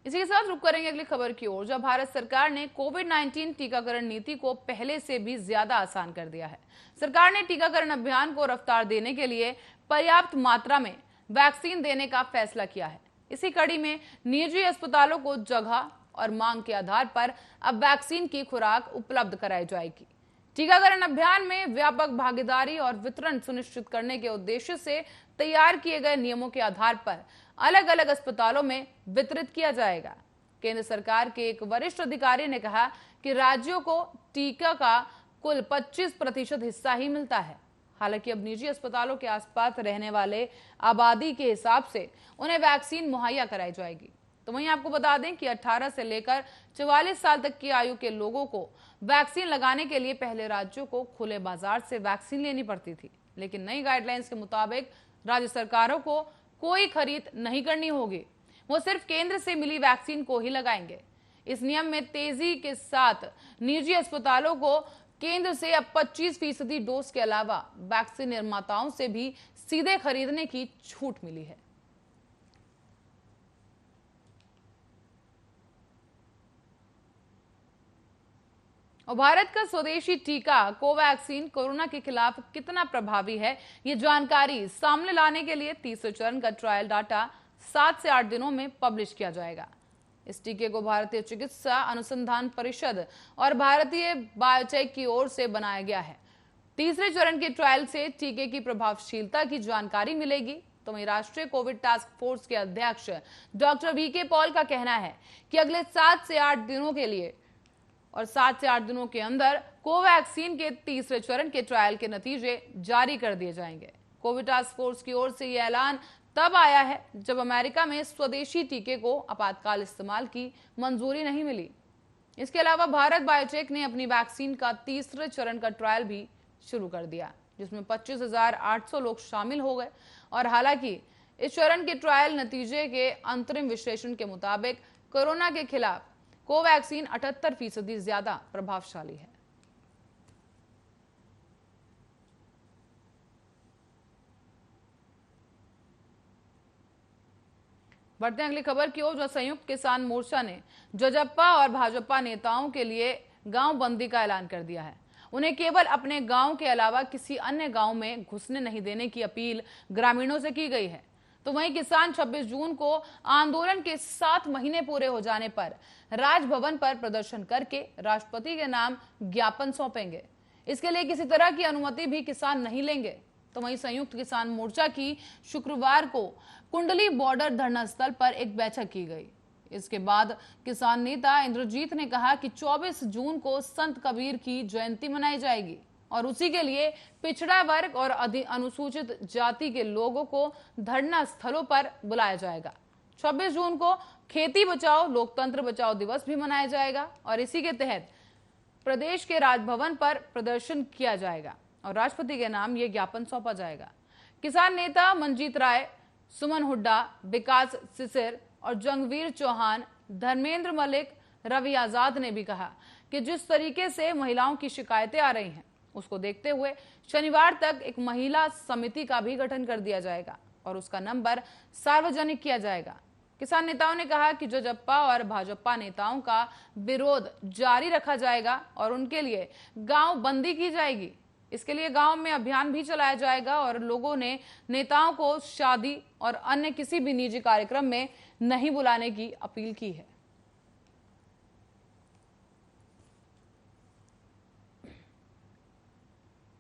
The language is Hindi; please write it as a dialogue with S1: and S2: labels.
S1: इसी के साथ रुक करेंगे अगली खबर की ओर, जब भारत सरकार ने कोविड-19 टीकाकरण नीति को पहले से भी ज्यादा आसान कर दिया है। सरकार ने टीकाकरण अभियान को रफ्तार देने के लिए पर्याप्त मात्रा में वैक्सीन देने का फैसला किया है। इसी कड़ी में निजी अस्पतालों को जगह और मांग के आधार पर अब वैक्सीन की खुराक उपलब्ध कराई जाएगी। टीकाकरण अभियान में व्यापक भागीदारी और वितरण सुनिश्चित करने के उद्देश्य से तैयार किए गए नियमों के आधार पर अलग अलग अस्पतालों में वितरित किया जाएगा। केंद्र सरकार के एक वरिष्ठ अधिकारी ने कहा कि राज्यों को टीका का कुल 25% हिस्सा ही मिलता है। हालांकि अब निजी अस्पतालों के आसपास रहने वाले आबादी के हिसाब से उन्हें वैक्सीन मुहैया कराई जाएगी। तो वहीं आपको बता दें कि 18 से लेकर 44 साल तक की आयु के लोगों को वैक्सीन लगाने के लिए पहले राज्यों को खुले बाजार से वैक्सीन लेनी पड़ती थी, लेकिन नई गाइडलाइंस के मुताबिक राज्य सरकारों को कोई खरीद नहीं करनी होगी, वो सिर्फ केंद्र से मिली वैक्सीन को ही लगाएंगे। इस नियम में तेजी के साथ निजी अस्पतालों को केंद्र से अब 25% डोज के अलावा वैक्सीन निर्माताओं से भी सीधे खरीदने की छूट मिली है। और भारत का स्वदेशी टीका कोवैक्सीन कोरोना के खिलाफ कितना प्रभावी है, ये जानकारी सामने लाने के लिए तीसरे चरण का ट्रायल डाटा 7 से 8 दिनों में पब्लिश किया जाएगा। इस टीके को भारतीय चिकित्सा अनुसंधान परिषद और भारतीय बायोटेक की ओर से बनाया गया है। तीसरे चरण के ट्रायल से टीके की प्रभावशीलता की जानकारी मिलेगी। तो वहीं राष्ट्रीय कोविड टास्क फोर्स के अध्यक्ष डॉक्टर वीके पॉल का कहना है कि अगले 7 से 8 दिनों के लिए और 7 से 8 दिनों के अंदर कोवैक्सीन के तीसरे चरण के ट्रायल के नतीजे जारी कर दिए जाएंगे। कोविड टास्क फोर्स की ओर से यह ऐलान तब आया है जब अमेरिका में स्वदेशी टीके को आपातकाल इस्तेमाल की मंजूरी नहीं मिली। इसके अलावा भारत बायोटेक ने अपनी वैक्सीन का तीसरे चरण का ट्रायल भी शुरू कर दिया, जिसमें 25,800 लोग शामिल हो गए। और हालांकि इस चरण के ट्रायल नतीजे के अंतरिम विश्लेषण के मुताबिक कोरोना के खिलाफ कोवैक्सीन 78% ज्यादा प्रभावशाली है। बढ़ते हैं अगली खबर की ओर, जो संयुक्त किसान मोर्चा ने जजप्पा और भाजपा नेताओं के लिए गांव बंदी का ऐलान कर दिया है। उन्हें केवल अपने गांव के अलावा किसी अन्य गांव में घुसने नहीं देने की अपील ग्रामीणों से की गई है। तो वहीं किसान 26 जून को आंदोलन के 7 महीने पूरे हो जाने पर राजभवन पर प्रदर्शन करके राष्ट्रपति के नाम ज्ञापन सौंपेंगे। इसके लिए किसी तरह की अनुमति भी किसान नहीं लेंगे। तो वहीं संयुक्त किसान मोर्चा की शुक्रवार को कुंडली बॉर्डर धरना स्थल पर एक बैठक की गई। इसके बाद किसान नेता इंद्रजीत ने कहा कि 24 जून को संत कबीर की जयंती मनाई जाएगी और उसी के लिए पिछड़ा वर्ग और अनुसूचित जाति के लोगों को धरना स्थलों पर बुलाया जाएगा। 26 जून को खेती बचाओ लोकतंत्र बचाओ दिवस भी मनाया जाएगा और इसी के तहत प्रदेश के राजभवन पर प्रदर्शन किया जाएगा और राष्ट्रपति के नाम ये ज्ञापन सौंपा जाएगा। किसान नेता मंजीत राय, सुमन हुड्डा, विकास सिसिर और जंगवीर चौहान, धर्मेंद्र मलिक, रवि आजाद ने भी कहा कि जिस तरीके से महिलाओं की शिकायतें आ रही हैं उसको देखते हुए शनिवार तक एक महिला समिति का भी गठन कर दिया जाएगा और उसका नंबर सार्वजनिक किया जाएगा। किसान नेताओं ने कहा कि जजप्पा और भाजपा नेताओं का विरोध जारी रखा जाएगा और उनके लिए गांव बंदी की जाएगी। इसके लिए गांव में अभियान भी चलाया जाएगा और लोगों ने नेताओं को शादी और अन्य किसी भी निजी कार्यक्रम में नहीं बुलाने की अपील की है।